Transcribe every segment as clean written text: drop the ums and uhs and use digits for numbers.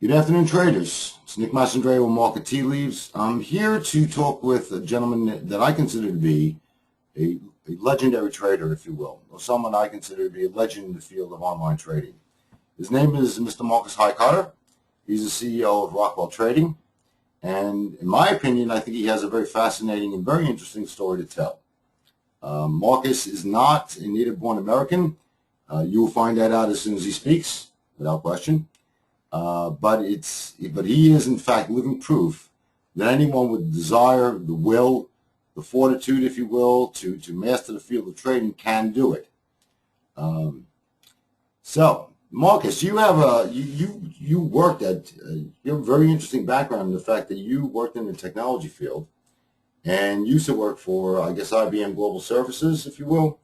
Good afternoon, traders. It's Nick Massandre with Market Tea Leaves. I'm here to talk with a gentleman that I consider to be a legendary trader, if you will, or someone I consider to be a legend in the field of online trading. His name is Mr. Markus Heitkoetter. He's the CEO of Rockwell Trading, and in my opinion, I think he has a very fascinating and very interesting story to tell. Markus is not a native-born American. You will find that out as soon as he speaks, without question. But he is in fact living proof that anyone with desire, the will, the fortitude, if you will, to master the field of trading can do it. So, Markus, you have you worked at you have a very interesting background in the fact that you worked in the technology field and used to work for, I guess, IBM Global Services, if you will.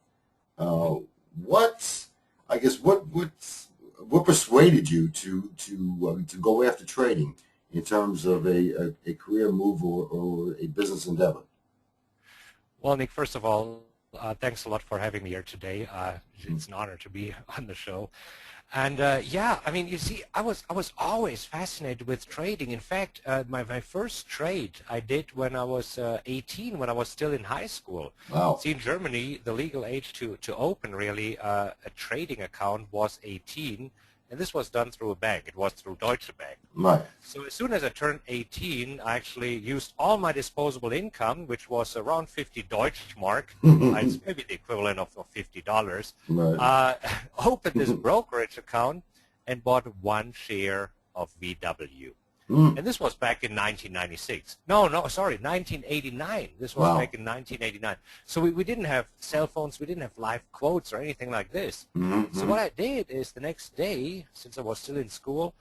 What persuaded you to go after trading in terms of a career move or a business endeavor? Well, Nick, first of all, thanks a lot for having me here today. It's an honor to be on the show. And yeah, I mean, you see, I was always fascinated with trading. In fact, my first trade I did when I was 18, when I was still in high school. Wow. See, in Germany, the legal age to open really a trading account was 18. And this was done through a bank. It was through Deutsche Bank. Right. So as soon as I turned 18, I actually used all my disposable income, which was around 50 Deutschmark. It's maybe the equivalent of $50. Right. Opened this brokerage account and bought one share of VW. Mm. And this was back in 1996. No, sorry, 1989. This was Wow. back in 1989. So we didn't have cell phones. We didn't have live quotes or anything like this. Mm-hmm. So what I did is the next day, since I was still in school,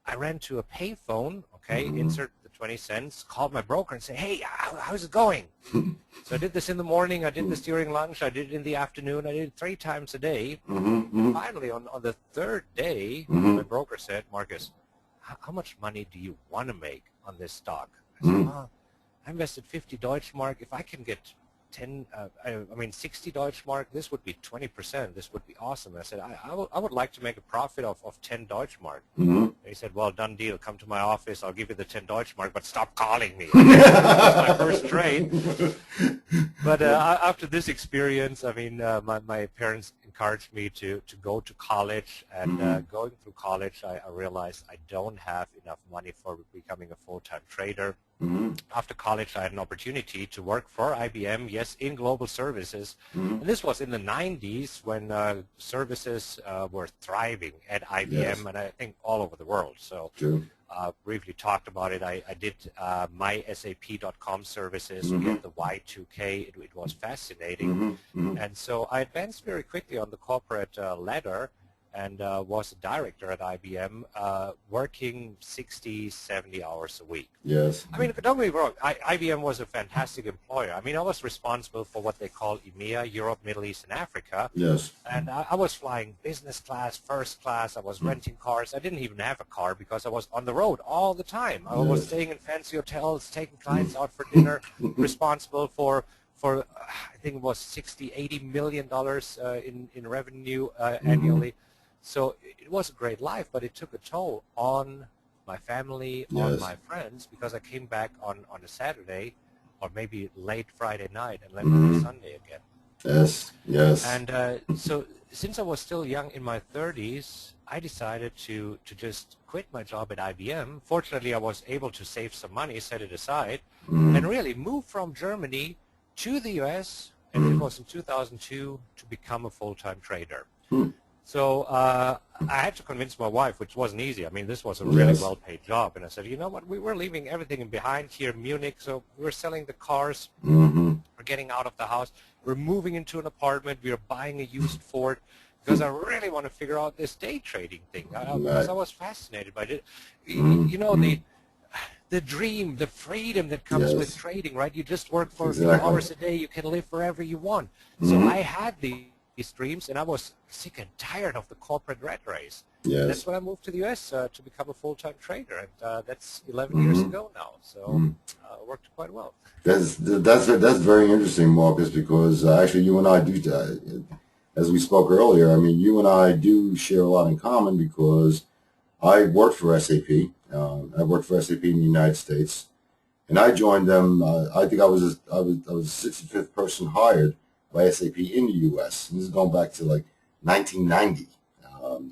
I ran to a payphone, okay, insert the 20 cents, called my broker and said, hey, how's it going? So I did this in the morning. I did this during lunch. I did it in the afternoon. I did it 3 times a day. Finally, on the third day, my broker said, Markus, how much money do you want to make on this stock? I said, I invested 50 Deutschmark. If I can get 60 Deutschmark, this would be 20%. This would be awesome. And I said, I would like to make a profit of 10 Deutschmark. And he said, well, done deal. Come to my office. I'll give you the 10 Deutschmark, but stop calling me. That was my first trade. But after this experience, I mean, my parents encouraged me to go to college. And going through college, I realized I don't have enough money for becoming a full-time trader. After college, I had an opportunity to work for IBM, yes, in global services. And this was in the 90s when services were thriving at IBM, Yes. and I think all over the world. So briefly talked about it. I did mysap.com services. We had the Y2K. It was fascinating. And so I advanced very quickly on the corporate ladder and was a director at IBM, working 60, 70 hours a week. Yes. I mean, don't get me wrong, IBM was a fantastic employer. I mean, I was responsible for what they call EMEA, Europe, Middle East, and Africa. Yes. And I was flying business class, first class. I was renting cars. I didn't even have a car because I was on the road all the time. I was staying in fancy hotels, taking clients out for dinner, responsible for I think it was $60, $80 million in revenue annually. So it was a great life, but it took a toll on my family, on my friends, because I came back on a Saturday or maybe late Friday night and left on a Sunday again. Yes. Yes. And so since I was still young in my 30s, I decided to just quit my job at IBM. Fortunately, I was able to save some money, set it aside, and really move from Germany to the U.S., and it was in 2002 to become a full-time trader. So I had to convince my wife, which wasn't easy. I mean, this was a really well-paid job. And I said, you know what, we were leaving everything behind here in Munich. So we were selling the cars. We're getting out of the house. We're moving into an apartment. We are buying a used Ford because I really want to figure out this day trading thing. Because I was fascinated by it. You know, the dream, the freedom that comes with trading, right? You just work for a few hours a day. You can live wherever you want. So I had these dreams, and I was sick and tired of the corporate rat race. Yes. That's when I moved to the U.S. To become a full-time trader, and that's 11 years ago now. So it worked quite well. That's very interesting, Markus, because actually you and I do, as we spoke earlier, I mean, you and I do share a lot in common because I worked for SAP I worked for SAP in the United States, and I joined them. I think I was 65th person hired by SAP in the U.S. And this is going back to like 1990.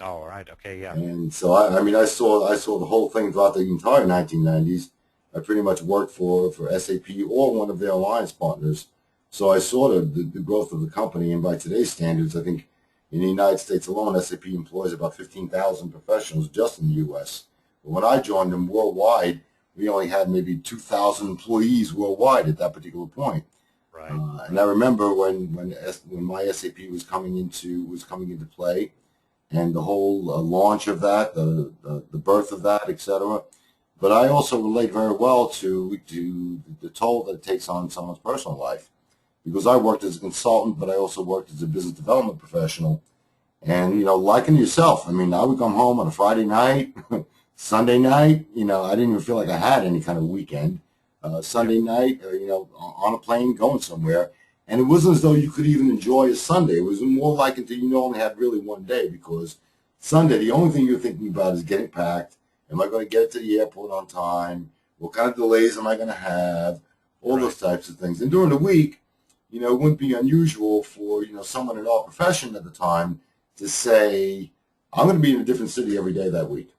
Oh, right. Okay. Yeah. And so I mean, I saw the whole thing throughout the entire 1990s. I pretty much worked for SAP or one of their alliance partners. So I saw the growth of the company. And by today's standards, I think in the United States alone, SAP employs about 15,000 professionals just in the U.S. But when I joined them worldwide, we only had maybe 2,000 employees worldwide at that particular point. Right. And I remember when my SAP was coming into play, and the whole launch of that, the birth of that, etc. But I also relate very well to the toll that it takes on someone's personal life, because I worked as a consultant, but I also worked as a business development professional. And liking yourself, I mean, I would come home on a Friday night, Sunday night. I didn't even feel like I had any kind of weekend. Sunday night, on a plane going somewhere. And it wasn't as though you could even enjoy a Sunday. It was more like until you only had really one day, because Sunday, the only thing you're thinking about is getting packed. Am I going to get to the airport on time? What kind of delays am I going to have? All those types of things. And during the week, it wouldn't be unusual for, someone in our profession at the time to say, I'm going to be in a different city every day that week.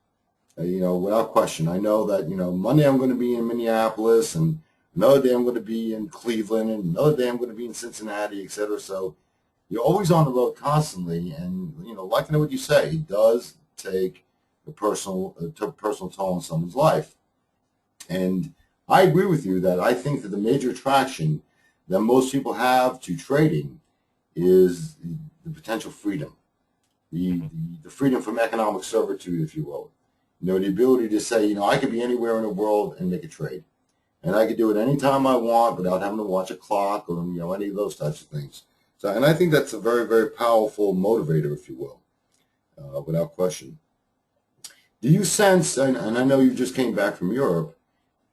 Without question. I know that, Monday I'm going to be in Minneapolis, and another day I'm going to be in Cleveland, and another day I'm going to be in Cincinnati, etc. So you're always on the road constantly, and like what you say, it does take a personal toll on someone's life. And I agree with you that I think that the major attraction that most people have to trading is the potential freedom, the freedom from economic servitude, if you will. The ability to say, I could be anywhere in the world and make a trade. And I could do it anytime I want without having to watch a clock or, any of those types of things. So, and I think that's a very, very powerful motivator, if you will, without question. Do you sense, and I know you just came back from Europe,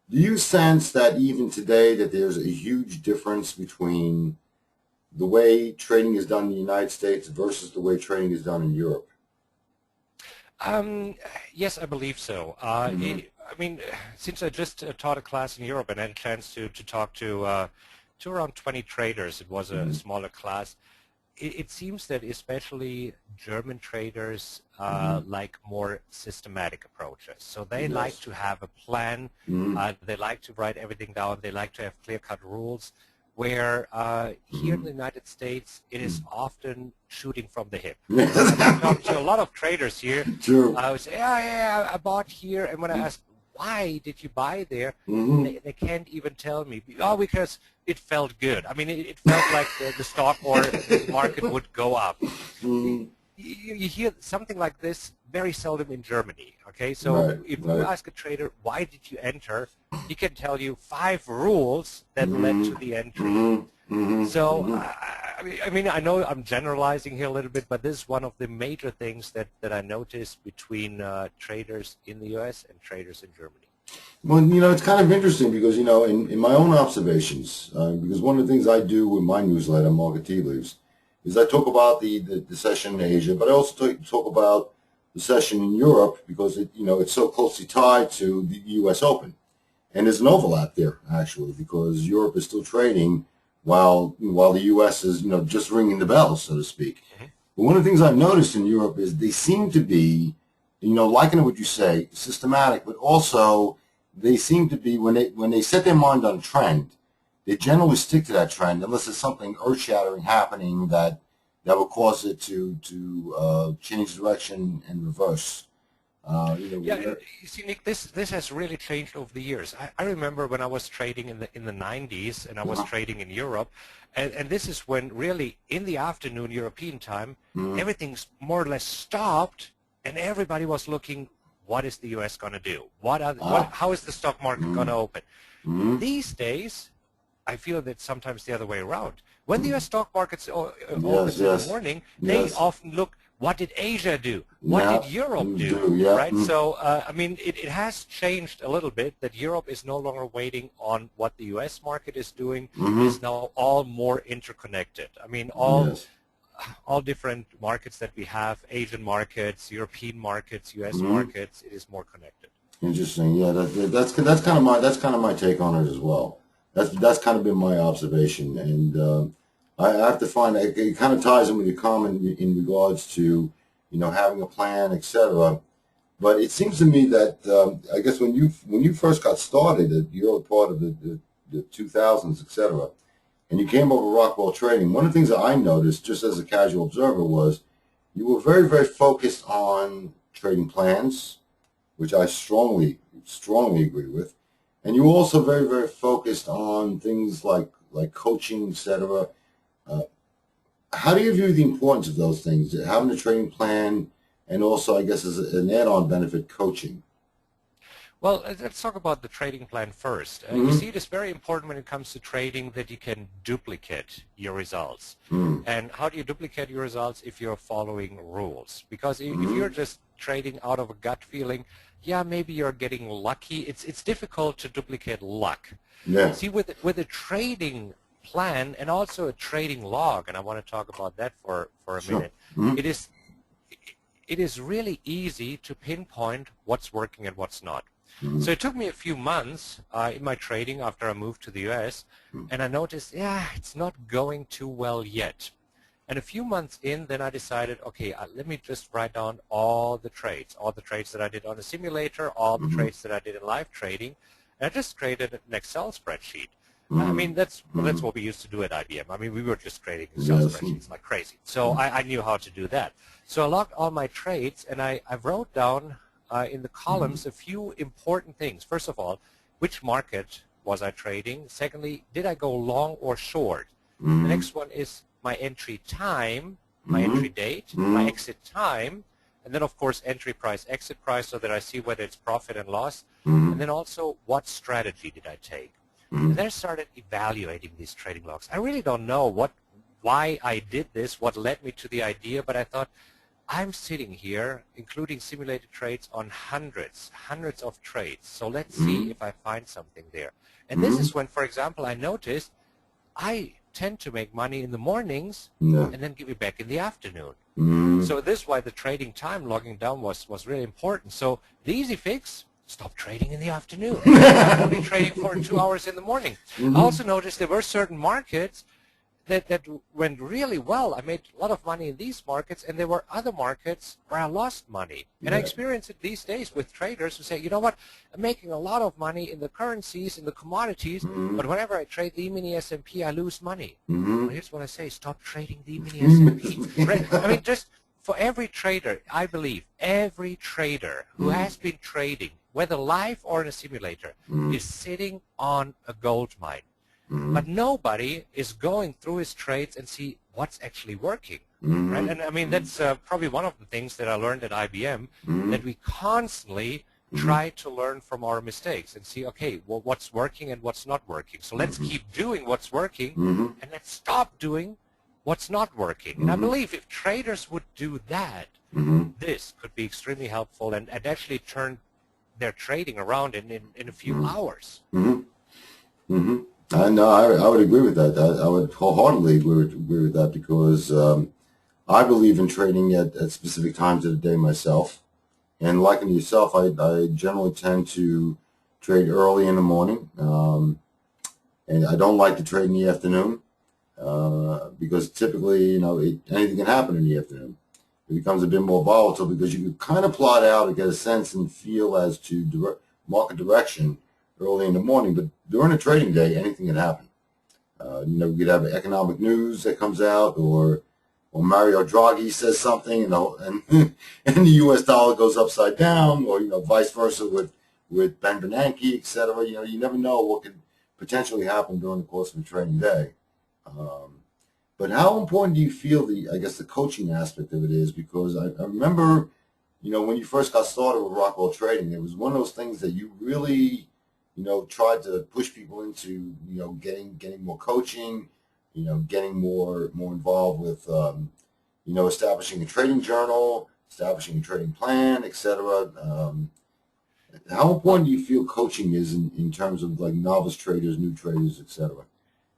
do you sense that even today that there's a huge difference between the way trading is done in the United States versus the way trading is done in Europe? Yes, I believe so. I mean, since I just taught a class in Europe and had a chance to talk to around 20 traders, it was a smaller class. It seems that especially German traders like more systematic approaches. So they like to have a plan. They like to write everything down. They like to have clear-cut rules. Where here in the United States, it is often shooting from the hip. I talk to a lot of traders here. True. I would say, yeah, I bought here, and when I ask, why did you buy there, they can't even tell me. Oh, because it felt good. I mean, it felt like the stock or the market would go up. You hear something like this very seldom in Germany, okay? So if you ask a trader, why did you enter, he can tell you 5 rules that led to the entry. So, I mean, I know I'm generalizing here a little bit, but this is one of the major things that I noticed between traders in the U.S. and traders in Germany. Well, it's kind of interesting because, in my own observations, because one of the things I do with my newsletter, Market Tea Leaves, is I talk about the session in Asia, but I also talk about the session in Europe because it's so closely tied to the U.S. Open, and there's an overlap there actually because Europe is still trading while the U.S. is just ringing the bell, so to speak. But one of the things I've noticed in Europe is they seem to be liking what you say, systematic, but also they seem to be when they set their mind on a trend, they generally stick to that trend unless there's something earth-shattering happening that will cause it to change direction and reverse. Yeah, you see, Nick, this has really changed over the years. I remember when I was trading in the 90s and I was trading in Europe, and this is when really in the afternoon European time, everything's more or less stopped, and everybody was looking, what is the U.S. going to do? How is the stock market going to open? These days, I feel that sometimes the other way around. When the U.S. stock markets opens in the morning, they often look, what did Asia do? What did Europe do? Right? So, I mean, it has changed a little bit that Europe is no longer waiting on what the U.S. market is doing. It's now all more interconnected. I mean, all different markets that we have, Asian markets, European markets, U.S. markets, it is more connected. Interesting. Yeah, that's kind of my take on it as well. That's kind of been my observation, and I have to find it kind of ties in with your comment in regards to having a plan, etc. But it seems to me that I guess when you first got started, the early part of the 2000s, etc., and you came over Rockwell Trading, one of the things that I noticed just as a casual observer was you were very, very focused on trading plans, which I strongly agree with. And you were also very, very focused on things like coaching, etc. Uh, how do you view the importance of those things, having a trading plan, and also, I guess, as an add-on benefit, coaching? Well, let's talk about the trading plan first. You Mm-hmm. see, it is very important when it comes to trading that you can duplicate your results. Mm-hmm. And how do you duplicate your results if you're following rules? Because if Mm-hmm. you're just trading out of a gut feeling, yeah, maybe you're getting lucky. It's difficult to duplicate luck. Yeah. See, with a trading plan and also a trading log, and I want to talk about that for a Sure. minute, Mm-hmm. it is it is really easy to pinpoint what's working and what's not. Mm-hmm. So it took me a few months in my trading after I moved to the US, and I noticed, yeah, it's not going too well yet. And a few months in, then I decided, okay, let me just write down all the trades that I did on a simulator, all the Mm-hmm. trades that I did in live trading, and I just created an Excel spreadsheet. I Mm-hmm. mean, that's Mm-hmm. what we used to do at IBM. I mean, we were just creating Excel Yes. spreadsheets like crazy. So I knew how to do that. So I logged all my trades, and I wrote down in the Mm-hmm. columns a few important things. First of all, which market was I trading? Secondly, did I go long or short? The Mm-hmm. next one is my entry time, my Mm-hmm. entry date, my Mm-hmm. exit time, and then of course entry price, exit price, so that I see whether it's profit and loss, Mm-hmm. and then also what strategy did I take. And then I started evaluating these trading logs. I really don't know why I did this, what led me to the idea, but I thought, I'm sitting here, including simulated trades, on hundreds of trades. So let's see Mm-hmm. if I find something there. And this Mm-hmm. is when, for example, I noticed I tend to make money in the mornings Yeah. and then give it back in the afternoon. Mm-hmm. So this is why the trading time logging down was really important. So the easy fix, stop trading in the afternoon. Start only trading for 2 hours in the morning. I Mm-hmm. also noticed there were certain markets that went really well. I made a lot of money in these markets, and there were other markets where I lost money. And I Yeah. experience it these days with traders who say, you know what, I'm making a lot of money in the currencies, in the commodities, Mm-hmm. but whenever I trade the E-mini S&P, I lose money. Mm-hmm. Well, here's what I say, stop trading the E-mini S&P. Right? I mean, just for every trader, I believe, every trader who has been trading, whether live or in a simulator, is sitting on a gold mine. But nobody is going through his trades and see what's actually working, right? And I mean, that's probably one of the things that I learned at IBM, that we constantly try to learn from our mistakes and see, okay, well, what's working and what's not working. So let's keep doing what's working, and let's stop doing what's not working. And I believe if traders would do that, this could be extremely helpful and actually turn their trading around in a few hours. Mm-hmm. I know. I would agree with that. I would wholeheartedly agree with that because I believe in trading at specific times of the day myself. And like yourself, I generally tend to trade early in the morning, and I don't like to trade in the afternoon because typically, anything can happen in the afternoon. It becomes a bit more volatile because you can kind of plot out and get a sense and feel as to market direction early in the morning, but during a trading day, anything can happen. You could have economic news that comes out, or Mario Draghi says something, and and the U.S. dollar goes upside down, or vice versa with Ben Bernanke, etc. You never know what could potentially happen during the course of a trading day. Um, but how important do you feel the coaching aspect of it is? Because I remember, when you first got started with Rockwell Trading, it was one of those things that you really tried to push people into, getting more coaching, getting more involved with, establishing a trading journal, establishing a trading plan, etc. How Well, important do you feel coaching is in terms of like novice traders, new traders, etc.?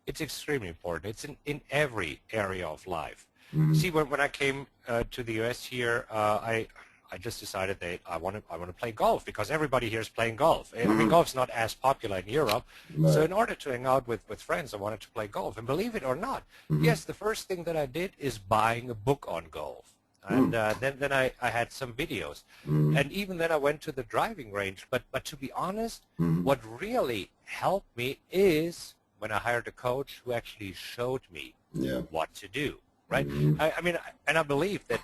it's extremely important. It's in every area of life. Mm-hmm. See, when I came to the U.S. here, I I just decided that I want to play golf because everybody here is playing golf. I mean, golf's not as popular in Europe. Right. So in order to hang out with friends, I wanted to play golf. And believe it or not, yes, the first thing that I did is buying a book on golf. And then I had some videos. And even then I went to the driving range. But to be honest, what really helped me is when I hired a coach who actually showed me what to do, right? I mean, and I believe that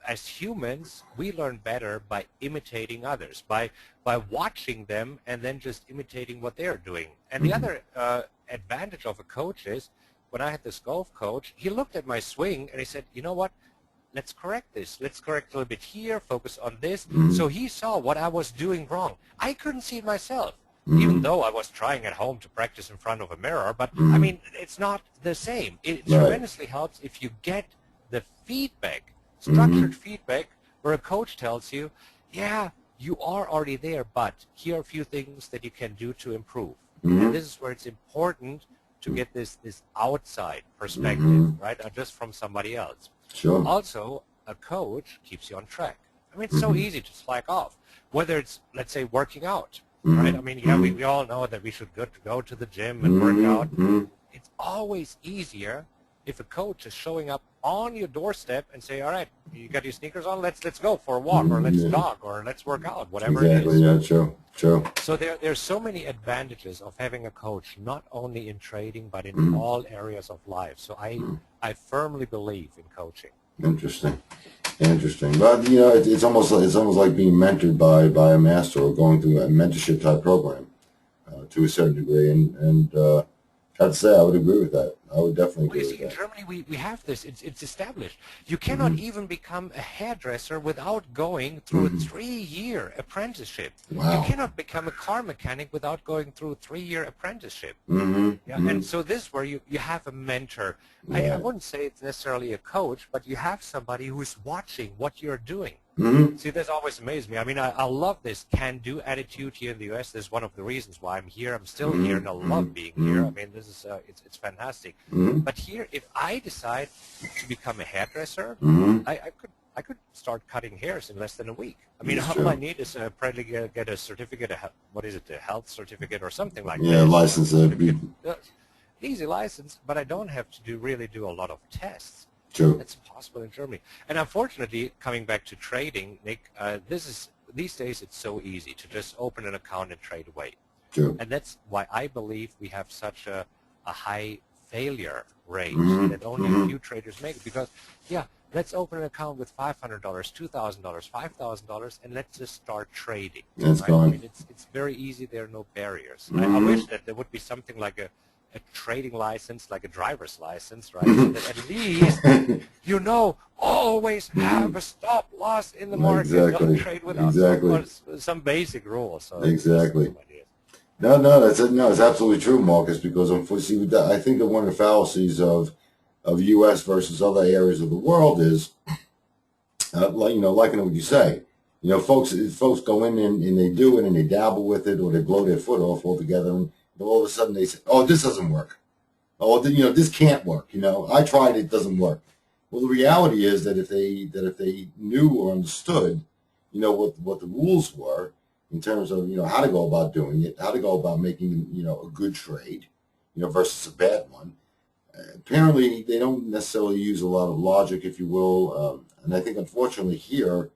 as humans, we learn better by imitating others, by watching them and then just imitating what they're doing. And the other advantage of a coach is when I had this golf coach, he looked at my swing and he said, you know what? Let's correct this. Let's correct a little bit here, focus on this. So he saw what I was doing wrong. I couldn't see it myself, even though I was trying at home to practice in front of a mirror. But, I mean, it's not the same. It tremendously helps if you get the feedback, structured feedback, where a coach tells you, yeah, you are already there, but here are a few things that you can do to improve. And this is where it's important to get this outside perspective, right, just from somebody else. Sure. Also, a coach keeps you on track. I mean, it's so easy to slack off, whether it's, let's say, working out, right? I mean, yeah, we all know that we should go to the gym and work out. It's always easier if a coach is showing up on your doorstep and say, all right, you got your sneakers on, let's go for a walk, or let's jog, or let's work out, whatever it is. Yeah, true. So there's so many advantages of having a coach, not only in trading, but in all areas of life. So I firmly believe in coaching. Interesting. But you know, it's almost like being mentored by a master or going through a mentorship type program to a certain degree. And I'd say I would agree with that. I would definitely agree with that. In Germany, we have this. It's established. You cannot even become a hairdresser without going through a 3-year apprenticeship. Wow. You cannot become a car mechanic without going through a 3-year apprenticeship. And so this is where you have a mentor. I wouldn't say it's necessarily a coach, but you have somebody who's watching what you're doing. See, this always amazed me. I mean, I love this can-do attitude here in the U.S. This is one of the reasons why I'm here. I'm still here, and I love being here. I mean, this is it's fantastic. But here, if I decide to become a hairdresser, I could start cutting hairs in less than a week. I mean, all I need is probably get a certificate, what is it, a health certificate or something like that. Yeah, license. Easy license, but I don't have to really do a lot of tests. True. That's possible in Germany. And unfortunately, coming back to trading, Nick, these days it's so easy to just open an account and trade away. True. And that's why I believe we have such a high failure rate that only a few traders make it. Because, yeah, let's open an account with $500, $2,000, $5,000, and let's just start trading. That's right? I mean, it's very easy. There are no barriers. I wish that there would be something like a trading license, like a driver's license, right? So that at least always have a stop loss in the market. Exactly. Don't trade without some basic rules. So exactly. No, it's absolutely true, Marcus. Because unfortunately, I think that one of the fallacies of U.S. versus other areas of the world is, liking what you say. You know, folks go in and they do it and they dabble with it or they blow their foot off altogether, and all of a sudden they say, "Oh, this doesn't work. Oh, this can't work. I tried it doesn't work." Well, the reality is that if they knew or understood, what the rules were in terms of how to go about doing it, how to go about making a good trade, versus a bad one. Apparently, they don't necessarily use a lot of logic, if you will, and I think unfortunately here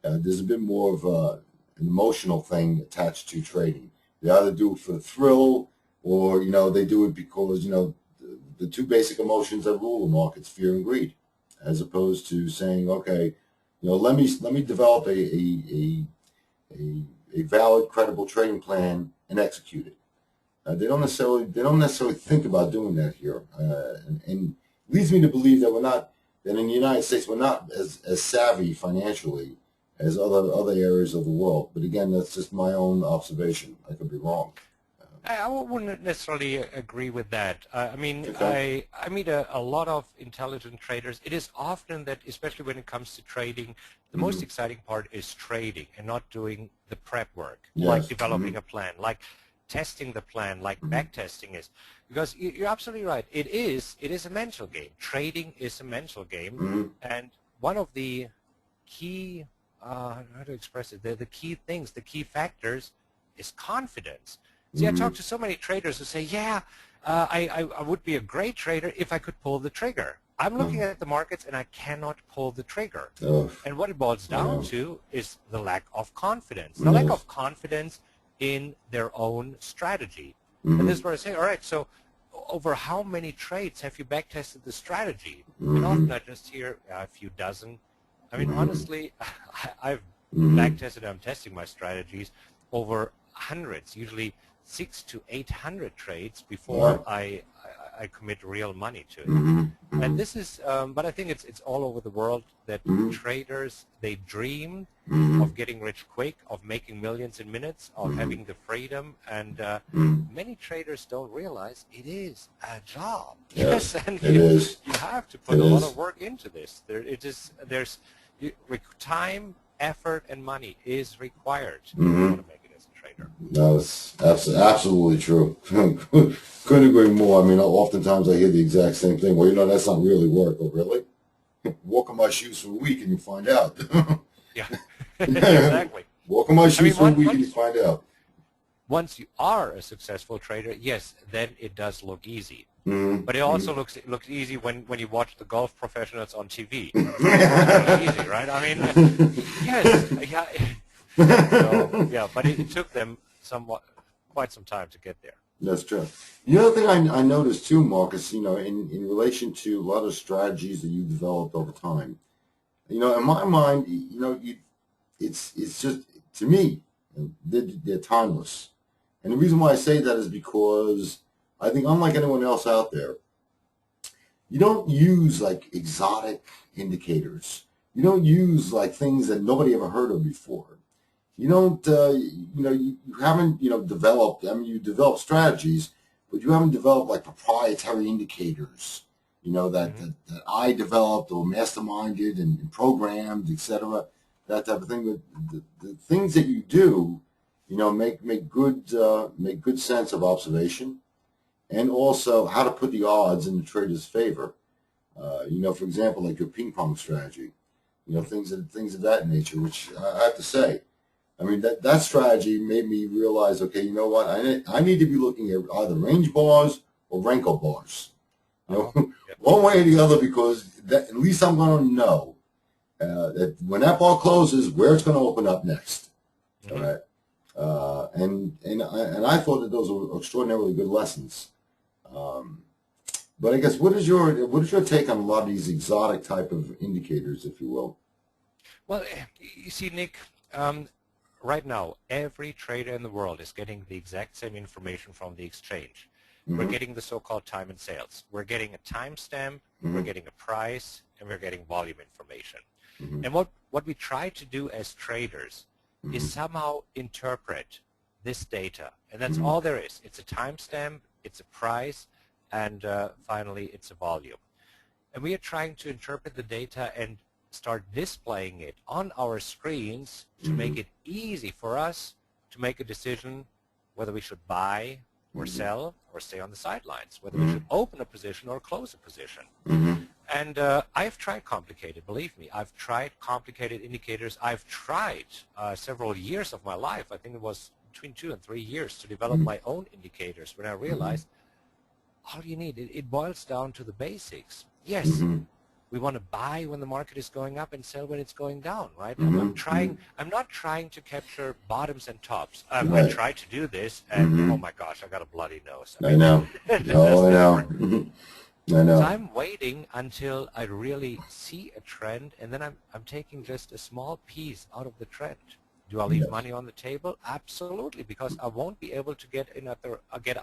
there's a bit more of an emotional thing attached to trading. They either do it for the thrill, or they do it because the two basic emotions that rule the markets, fear and greed, as opposed to saying, okay, let me develop a valid, credible trading plan and execute it. They don't necessarily think about doing that here, and leads me to believe that in the United States we're not as savvy financially as other areas of the world. But again, that's just my own observation. I could be wrong. I wouldn't necessarily agree with that. I mean, Okay. I meet a lot of intelligent traders. It is often that, especially when it comes to trading, the most exciting part is trading and not doing the prep work, like developing a plan, like testing the plan, like back testing is. Because you're absolutely right. It is a mental game. Trading is a mental game. And one of the key how to express it, the key things, the key factors is confidence. See, I talk to so many traders who say, yeah, I would be a great trader if I could pull the trigger. I'm looking at the markets and I cannot pull the trigger. Oh, And what it boils I down know. to is the lack of confidence, the lack of confidence in their own strategy. And this is where I say, all right, so over how many trades have you backtested the strategy? And often I just hear a few dozen. I mean, honestly, I've backtested, I'm testing my strategies over hundreds, usually 600 to 800 trades before I commit real money to it. And this is, but I think it's all over the world that traders, they dream of getting rich quick, of making millions in minutes, of having the freedom, and many traders don't realize it is a job. Yes, And it is. you have to put a lot of work into this. Time, effort, and money is required if you want to make it as a trader. No, it's absolutely true. Couldn't agree more. I mean, oftentimes I hear the exact same thing. Well, that's not really work. Oh, really? Walk in my shoes for a week and you find out. Yeah, exactly. Walk in my shoes for a week and you Once, find out. once you are a successful trader, yes, then it does look easy. But it also looks easy when you watch the golf professionals on TV. It's really easy, right? I mean, yes, yeah. So, yeah, but it took them quite some time to get there. That's true. The other thing I noticed too, Marcus, in relation to a lot of strategies that you developed over time, in my mind, it's just, to me, they're timeless. And the reason why I say that is because I think, unlike anyone else out there, you don't use like exotic indicators. You don't use like things that nobody ever heard of before. You don't, you haven't, developed, I mean, you develop strategies, but you haven't developed like proprietary indicators, that I developed or masterminded and programmed, etc., that type of thing. But the things that you do, make good sense of observation, and also how to put the odds in the trader's favor. For example, like your ping pong strategy, things of that nature, which I have to say, I mean, that strategy made me realize, okay, you know what, I need to be looking at either range bars or Renko bars, one way or the other, because at least I'm going to know that when that bar closes, where it's going to open up next. All right. And I thought that those were extraordinarily good lessons. But I guess what is your take on a lot of these exotic type of indicators, if you will? Well, you see, Nick, right now, every trader in the world is getting the exact same information from the exchange. We're getting the so-called time and sales. We're getting a timestamp, we're getting a price, and we're getting volume information. And what we try to do as traders is somehow interpret this data. And that's all there is. It's a timestamp, it's a price, and finally it's a volume. And we are trying to interpret the data and start displaying it on our screens to make it easy for us to make a decision whether we should buy or sell or stay on the sidelines, whether we should open a position or close a position. And I've tried complicated, believe me. I've tried complicated indicators. I've tried several years of my life, I think it was between 2 and 3 years, to develop my own indicators when I realized all you need, it boils down to the basics. Yes, we want to buy when the market is going up and sell when it's going down, right? I'm not trying to capture bottoms and tops. I tried to do this, and oh my gosh, I got a bloody nose. I know. I know. I know. So I'm waiting until I really see a trend, and then I'm taking just a small piece out of the trend. Do I leave money on the table? Absolutely, because I won't be able to get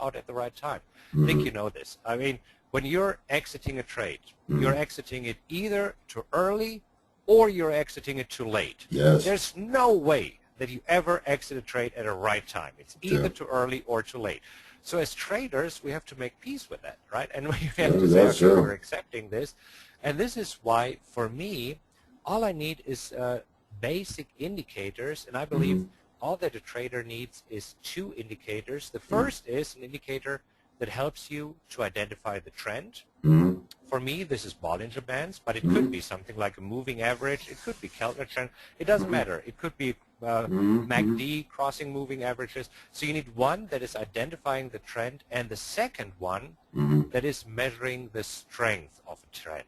out at the right time. I think you know this. I mean, when you're exiting a trade, you're exiting it either too early or you're exiting it too late. Yes. There's no way that you ever exit a trade at a right time. It's either too early or too late. So as traders, we have to make peace with that, right? And we have to say, okay, we're accepting this. And this is why, for me, all I need is basic indicators, and I believe all that a trader needs is 2 indicators. The first is an indicator that helps you to identify the trend. Mm-hmm. For me, this is Bollinger Bands, but it could be something like a moving average. It could be Keltner trend. It doesn't matter. It could be MACD, crossing moving averages. So you need one that is identifying the trend, and the second one that is measuring the strength of a trend.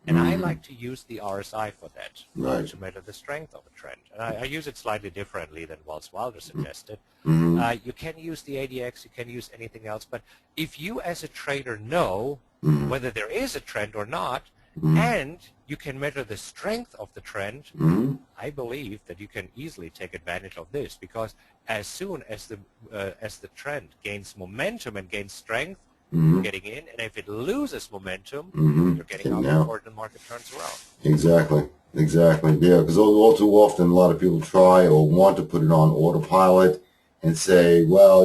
And I like to use the RSI for that, to measure the strength of a trend. And I use it slightly differently than Wals Wilder suggested. You can use the ADX, you can use anything else, but if you as a trader know whether there is a trend or not, and you can measure the strength of the trend, I believe that you can easily take advantage of this, because as soon as the trend gains momentum and gains strength, you're getting in, and if it loses momentum, you're getting out before the market turns around. Exactly. Yeah, because all too often a lot of people try or want to put it on autopilot and say, well,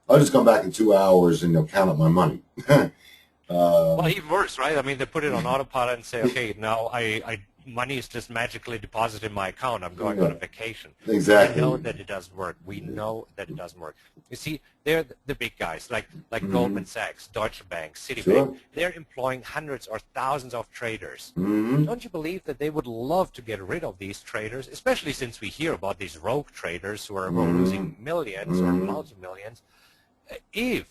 I'll just come back in 2 hours and count up my money. Well, even worse, right? I mean, they put it on autopilot and say, okay, now money is just magically deposited in my account. I'm going on a vacation. Exactly. We know that it doesn't work. We know that it doesn't work. You see, they're the big guys, like Goldman Sachs, Deutsche Bank, Citibank. Sure. They're employing hundreds or thousands of traders. Don't you believe that they would love to get rid of these traders, especially since we hear about these rogue traders who are losing millions or multi-millions? If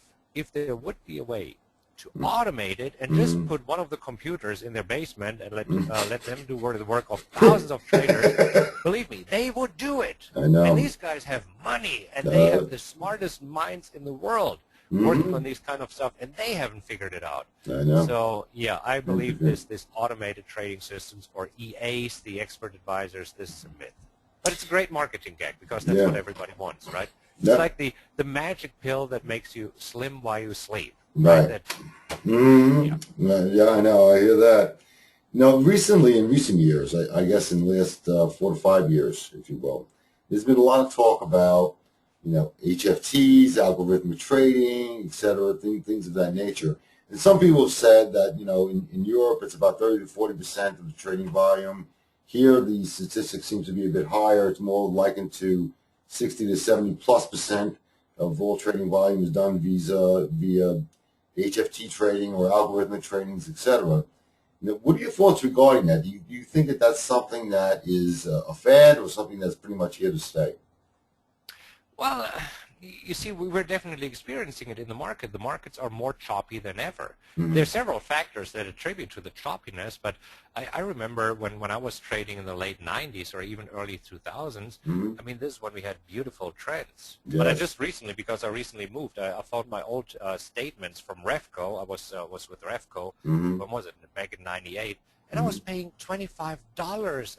there would be a way to automate it and just put one of the computers in their basement and let them do the work of thousands of traders, believe me, they would do it. I know. And these guys have money, and they have the smartest minds in the world working on these kind of stuff, and they haven't figured it out. I know. So, yeah, I believe this automated trading systems, or EAs, the expert advisors, this is a myth. But it's a great marketing gag, because that's what everybody wants, right? It's like the magic pill that makes you slim while you sleep. Right. Yeah, I know. I hear that. Now, recently, in recent years, I guess in the last 4 to 5 years, if you will, there's been a lot of talk about, HFTs, algorithmic trading, et cetera, things of that nature. And some people have said that, in Europe, it's about 30 to 40% of the trading volume. Here, the statistics seem to be a bit higher. It's more likened to 60 to 70+% of all trading volume is done via HFT trading or algorithmic tradings, etc. What are your thoughts regarding that? Do you think that that's something that is a fad or something that's pretty much here to stay? Well, you see, we're definitely experiencing it in the market. The markets are more choppy than ever. There are several factors that attribute to the choppiness, but I remember when I was trading in the late 90s or even early 2000s, I mean, this is when we had beautiful trends. Yes. But I just recently, because I recently moved, I found my old statements from Refco. I was with Refco, when was it, back in 98. And I was paying $25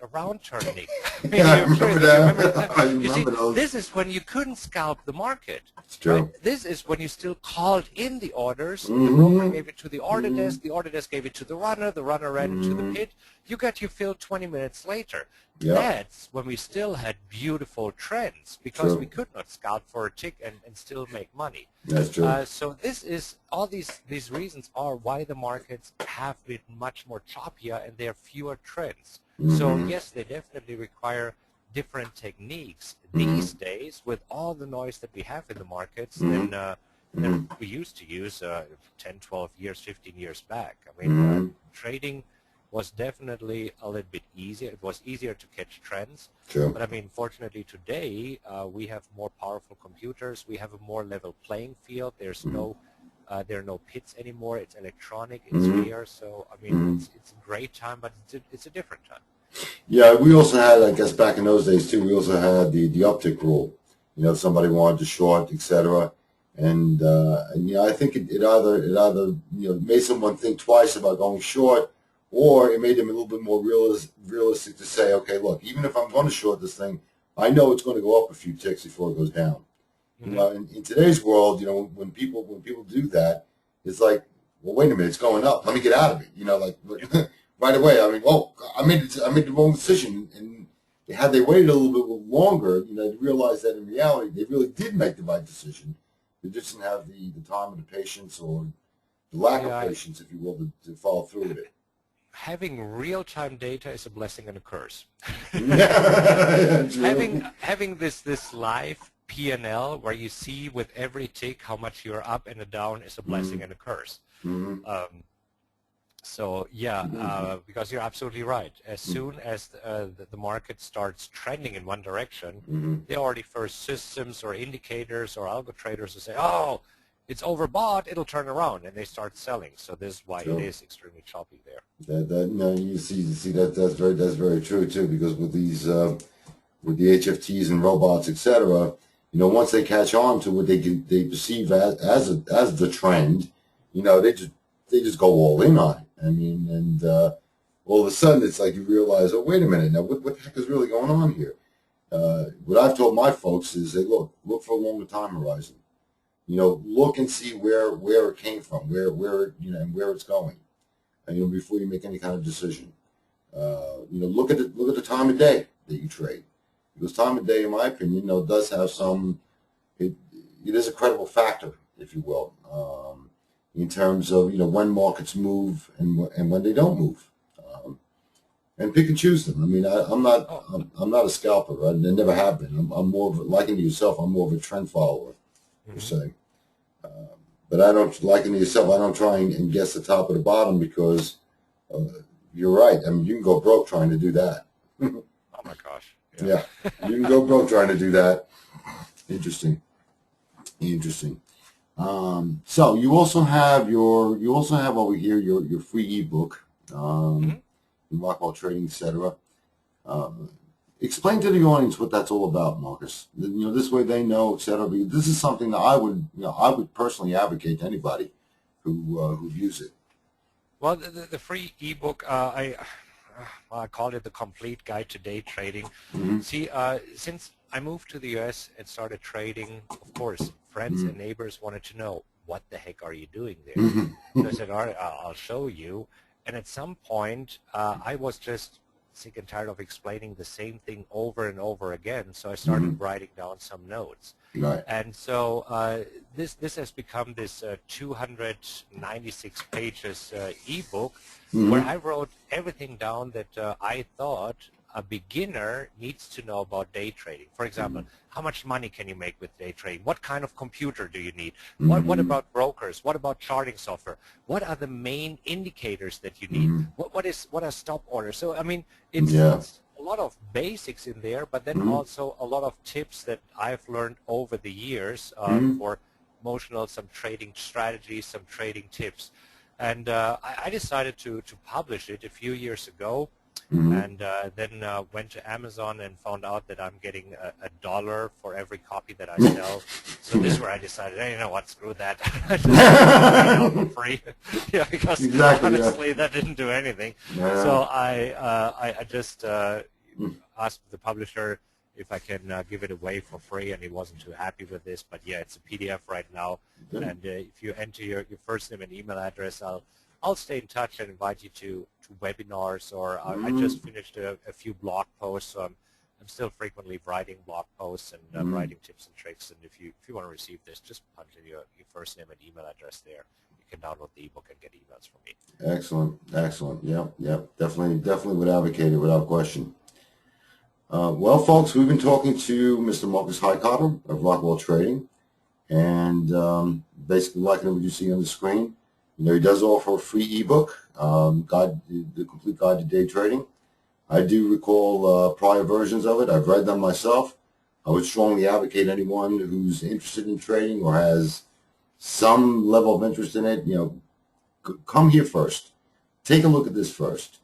a round turning. I remember that. I You see, remember those. this is when you couldn't scalp the market. It's true. Right? This is when you still called in the orders. The broker gave it to the order desk. The order desk gave it to the runner. The runner ran it to the pit. You got your fill 20 minutes later. Yep. That's when we still had beautiful trends, because we could not scalp for a tick and still make money. That's true. So this is, all these reasons are why the markets have been much more choppier and there are fewer trends. So yes, they definitely require different techniques these days with all the noise that we have in the markets than we used to use 10, 12 years, 15 years back. I mean, trading was definitely a little bit easier. It was easier to catch trends. True. But I mean, fortunately today, we have more powerful computers. We have a more level playing field. There's there are no pits anymore. It's electronic. It's fair. So, I mean, it's a great time, but it's a different time. Yeah, we also had, I guess, back in those days too, we also had the uptick rule. Somebody wanted to short, etc. And I think it either made someone think twice about going short, or it made them a little bit more realistic to say, okay, look, even if I'm going to short this thing, I know it's going to go up a few ticks before it goes down. In today's world, when people do that, it's like, well, wait a minute, it's going up. Let me get out of it. Right away. I mean, I made the wrong decision, and had they waited a little bit longer, they realized that in reality they really did make the right decision. They just didn't have the time or the patience, or the lack of patience, if you will, to follow through with it. Having real-time data is a blessing and a curse. Yeah, having this live P&L where you see with every tick how much you're up and a down is a blessing and a curse. So yeah, because you're absolutely right. As soon as the market starts trending in one direction, there are already first systems or indicators or algo traders who say, oh, it's overbought, it'll turn around, and they start selling. So this is why it is extremely choppy there. No, you see that's very true too, because with these with the HFTs and robots, etc., once they catch on to what they perceive as the trend, they just go all in on it. I mean, and all of a sudden it's like you realize, oh, wait a minute, now what the heck is really going on here? What I've told my folks is, they look for a longer time horizon. Look and see where it came from, where it's going, and before you make any kind of decision. Look at the time of day that you trade, because time of day, in my opinion, does have some. It is a credible factor, if you will, in terms of when markets move and when they don't move, and pick and choose them. I mean, I'm not a scalper. Right? I never have been. I'm more of liking to yourself. I'm more of a trend follower, per se. But I don't, liken to yourself, I don't try and guess the top or the bottom, because you're right. I mean, you can go broke trying to do that. Oh my gosh. Yeah, you can go broke trying to do that. Interesting. So you also have over here your free ebook, Rockwell Trading, etc. Explain to the audience what that's all about, Marcus. This way they know, etc. Because this is something that I would personally advocate to anybody who views it. Well, the free ebook, I call it the Complete Guide to Day Trading. See, since I moved to the U.S. and started trading, of course, friends and neighbors wanted to know, what the heck are you doing there? So I said, all right, I'll show you. And at some point, I was just sick and tired of explaining the same thing over and over again, so I started writing down some notes. Right. And so this has become this 296 pages ebook, where I wrote everything down that I thought a beginner needs to know about day trading. For example, how much money can you make with day trading? What kind of computer do you need? What about brokers? What about charting software? What are the main indicators that you need? What are stop orders? So I mean, it's a lot of basics in there, but then also a lot of tips that I've learned over the years for emotional, some trading strategies, some trading tips. And I decided to publish it a few years ago. And then went to Amazon and found out that I'm getting $1 for every copy that I sell. So this is where I decided, hey, you know what, screw that. For free. Yeah, because honestly, that didn't do anything. So I just asked the publisher if I can give it away for free, and he wasn't too happy with this. But yeah, it's a PDF right now. And if you enter your first name and email address, I'll stay in touch and invite you to webinars, or I just finished a few blog posts, so I'm still frequently writing blog posts and writing tips and tricks. And if you want to receive this, just punch in your first name and email address there. You can download the ebook and get emails from me. Excellent. Yep. Definitely would advocate it without question. Well, folks, we've been talking to Mr. Markus Heitkoetter of Rockwell Trading, and basically like what you see on the screen. He does offer a free ebook, the Complete Guide to Day Trading. I do recall prior versions of it. I've read them myself. I would strongly advocate anyone who's interested in trading or has some level of interest in it, come here first. Take a look at this first.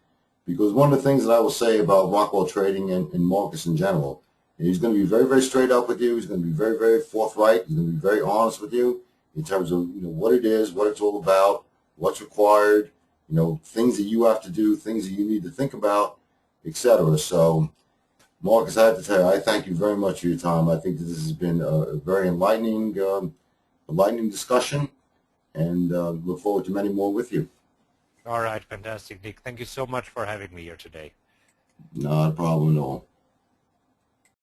Because one of the things that I will say about Rockwell Trading and Marcus in general, he's going to be very, very straight up with you. He's going to be very, very forthright. He's going to be very honest with you in terms of what it is, what it's all about, what's required, things that you have to do, things that you need to think about, etc. So, Marcus, I have to tell you, I thank you very much for your time. I think that this has been a very enlightening discussion, and look forward to many more with you. All right, fantastic, Nick. Thank you so much for having me here today. Not a problem at all.